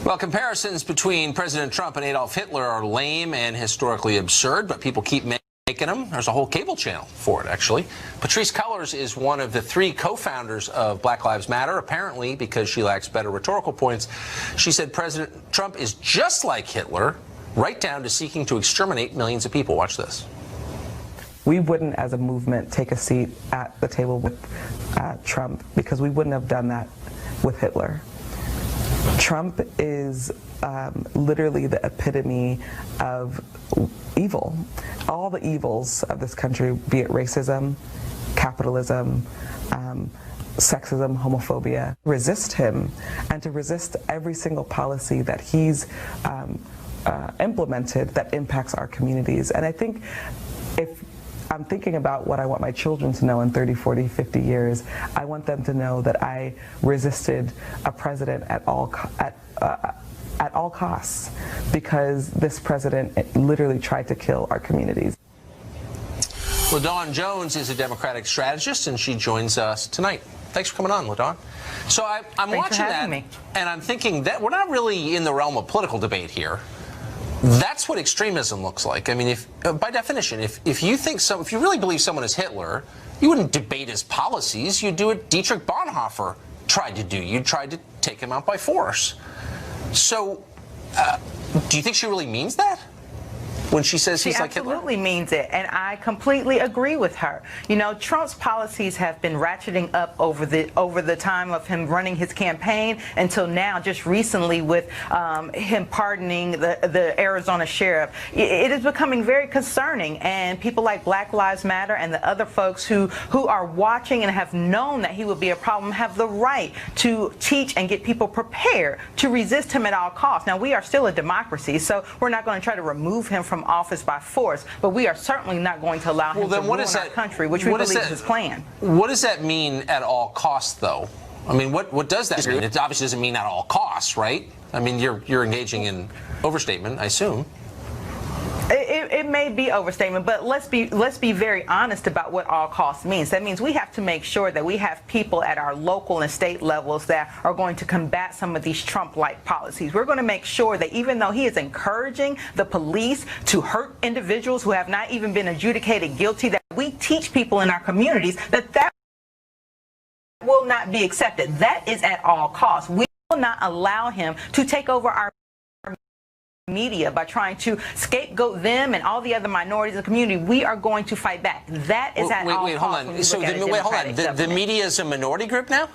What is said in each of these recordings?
Well, comparisons between President Trump and Adolf Hitler are lame and historically absurd, but people keep making them. There's a whole cable channel for it, actually. Patrisse Cullors is one of the 3 co-founders of Black Lives Matter, apparently because she lacks better rhetorical points. She said President Trump is just like Hitler, right down to seeking to exterminate millions of people. Watch this. We wouldn't, as a movement, take a seat at the table with Trump because we wouldn't have done that with Hitler. Trump is literally the epitome of evil. All the evils of this country, be it racism, capitalism, sexism, homophobia, resist him, and to resist every single policy that he's implemented that impacts our communities. And I think if I'm thinking about what I want my children to know in 30, 40, 50 years, I want them to know that I resisted a president at all costs, because this president literally tried to kill our communities. LaDawn Jones is a Democratic strategist, and she joins us tonight. Thanks for coming on, LaDawn. So I'm watching that, and I'm thinking that we're not really in the realm of political debate here. That's what extremism looks like. I mean, if by definition, if you really believe someone is Hitler, you wouldn't debate his policies. You'd do what Dietrich Bonhoeffer tried to do. You tried to take him out by force. So, do you think she really means that when she says he's like Hitler? She absolutely means it, and I completely agree with her. You know, Trump's policies have been ratcheting up over the time of him running his campaign until now, just recently with him pardoning the Arizona sheriff. It is becoming very concerning, and people like Black Lives Matter and the other folks who are watching and have known that he would be a problem have the right to teach and get people prepared to resist him at all costs. Now, we are still a democracy, so we're not going to try to remove him from office by force, but we are certainly not going to allow him to ruin our country, which we believe is his plan. What does that mean at all costs, though? I mean, what does that mean? It obviously doesn't mean at all costs, right? I mean, you're engaging in overstatement, I assume. It may be overstatement, but let's be very honest about what all costs means. That means we have to make sure that we have people at our local and state levels that are going to combat some of these Trump-like policies. We're going to make sure that even though he is encouraging the police to hurt individuals who have not even been adjudicated guilty, that we teach people in our communities that will not be accepted. That is at all costs. We will not allow him to take over our media by trying to scapegoat them and all the other minorities in the community. We are going to fight back. That is at all costs. Hold on. So the media is a minority group now?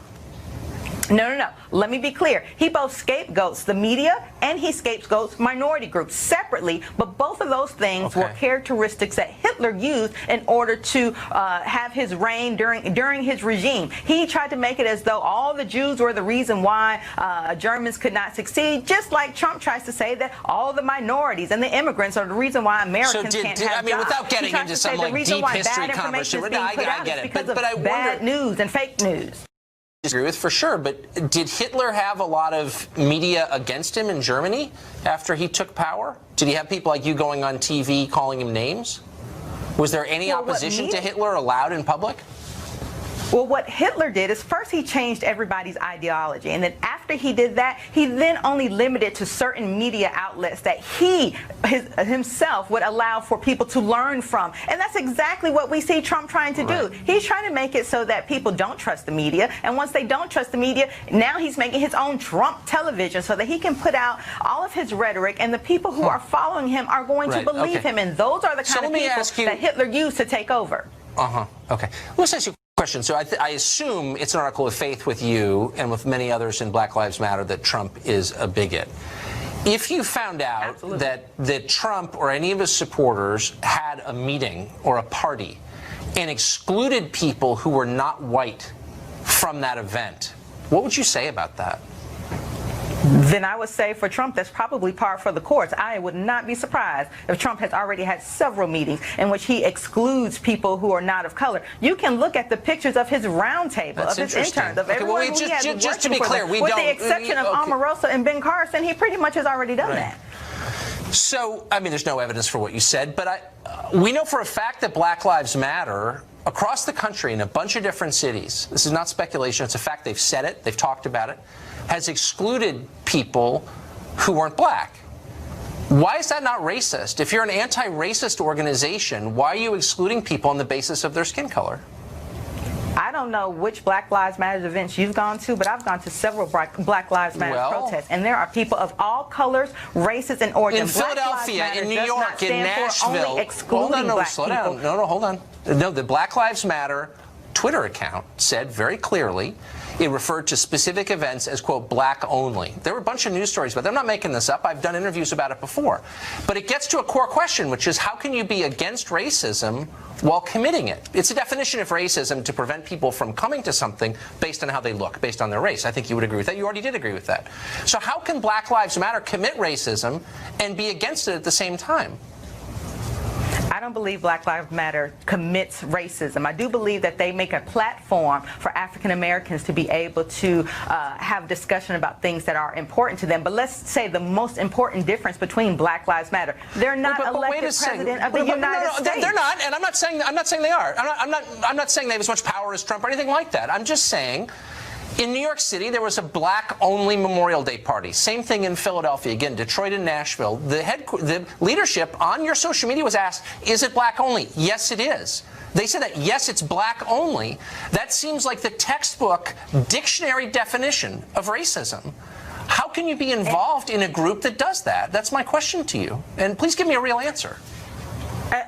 No. Let me be clear. He both scapegoats the media and he scapegoats minority groups separately, but both of those things were characteristics that Hitler used in order to have his reign during his regime. He tried to make it as though all the Jews were the reason why Germans could not succeed, just like Trump tries to say that all the minorities and the immigrants are the reason why Americans can't have jobs. I mean, without getting into some like deep history conversation, I get it. But I wonder, bad news and fake news. Disagree with for sure, but did Hitler have a lot of media against him in Germany after he took power? Did he have people like you going on TV calling him names? Was there any opposition to Hitler allowed in public? Well, what Hitler did is first he changed everybody's ideology, and then after he did that, he then only limited to certain media outlets that he himself would allow for people to learn from. And that's exactly what we see Trump trying to do. He's trying to make it so that people don't trust the media, and once they don't trust the media, now he's making his own Trump television so that he can put out all of his rhetoric, and the people who are following him are going to believe him, and those are the kind of people that Hitler used to take over. Okay. Let's ask you question. So I assume it's an article of faith with you and with many others in Black Lives Matter that Trump is a bigot. If you found out that Trump or any of his supporters had a meeting or a party and excluded people who were not white from that event, what would you say about that? Then I would say for Trump, that's probably par for the course. I would not be surprised if Trump has already had several meetings in which he excludes people who are not of color. You can look at the pictures of his roundtable, of his interns, of everyone who he has just to be clear, with the exception of Omarosa and Ben Carson, he pretty much has already done that. So, I mean, there's no evidence for what you said, but we know for a fact that Black Lives Matter across the country in a bunch of different cities, this is not speculation, it's a fact, they've said it, they've talked about it, has excluded people who weren't black. Why is that not racist? If you're an anti-racist organization, why are you excluding people on the basis of their skin color? I don't know which Black Lives Matter events you've gone to, but I've gone to several Black Lives Matter protests, and there are people of all colors, races, and origins. In Philadelphia, in New York, in Nashville. Hold on, slow down. No, hold on. No, the Black Lives Matter Twitter account said very clearly it referred to specific events as, quote, black only. There were a bunch of news stories about that. I'm not making this up. I've done interviews about it before. But it gets to a core question, which is how can you be against racism while committing it? It's a definition of racism to prevent people from coming to something based on how they look, based on their race. I think you would agree with that. You already did agree with that. So how can Black Lives Matter commit racism and be against it at the same time? I don't believe Black Lives Matter commits racism. I do believe that they make a platform for African Americans to be able to have discussion about things that are important to them. But let's say the most important difference between Black Lives Matter: they're not elected president of the United States. They're not, and I'm not saying they are. I'm not saying they have as much power as Trump or anything like that. I'm just saying, in New York City, there was a black-only Memorial Day party. Same thing in Philadelphia. Again, Detroit and Nashville. The leadership on your social media was asked, is it black only? Yes, it is. They said that, yes, it's black only. That seems like the textbook dictionary definition of racism. How can you be involved in a group that does that? That's my question to you. And please give me a real answer.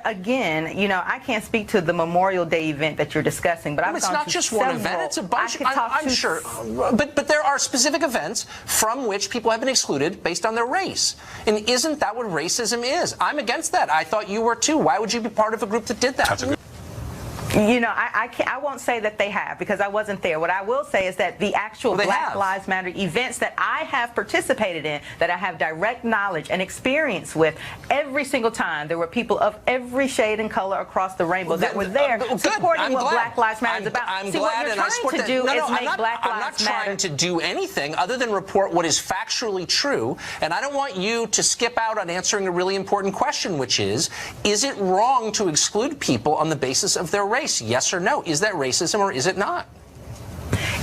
Again, you know, I can't speak to the Memorial Day event that you're discussing, but it's not just one event; it's a bunch. I'm sure, but there are specific events from which people have been excluded based on their race. And isn't that what racism is? I'm against that. I thought you were too. Why would you be part of a group that did that? You know, I won't say that they have, because I wasn't there. What I will say is that the actual Black Lives Matter events that I have participated in, that I have direct knowledge and experience with, every single time there were people of every shade and color across the rainbow that were there supporting what Black Lives Matter is about. I'm See, glad, what you're trying to do is make Black Lives Matter. I'm not trying to do anything other than report what is factually true, and I don't want you to skip out on answering a really important question, which is it wrong to exclude people on the basis of their race? Yes or no? Is that racism or is it not?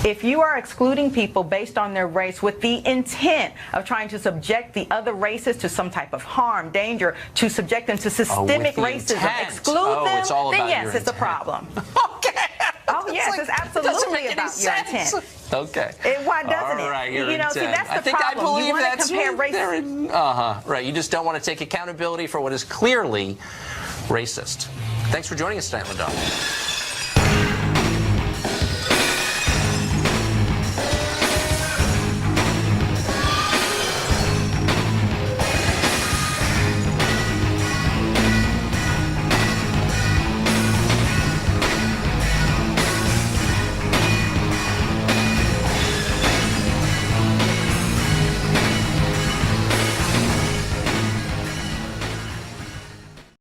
If you are excluding people based on their race with the intent of trying to subject the other races to some type of harm, danger, to subject them to systemic racism, exclude them, then yes, it's a problem. Okay. Oh, yes, it's absolutely about your intent. Okay. Why doesn't it? Right, you know, see, that's the problem. I believe you want to compare race. Right. You just don't want to take accountability for what is clearly racist. Thanks for joining us tonight, LaDawn.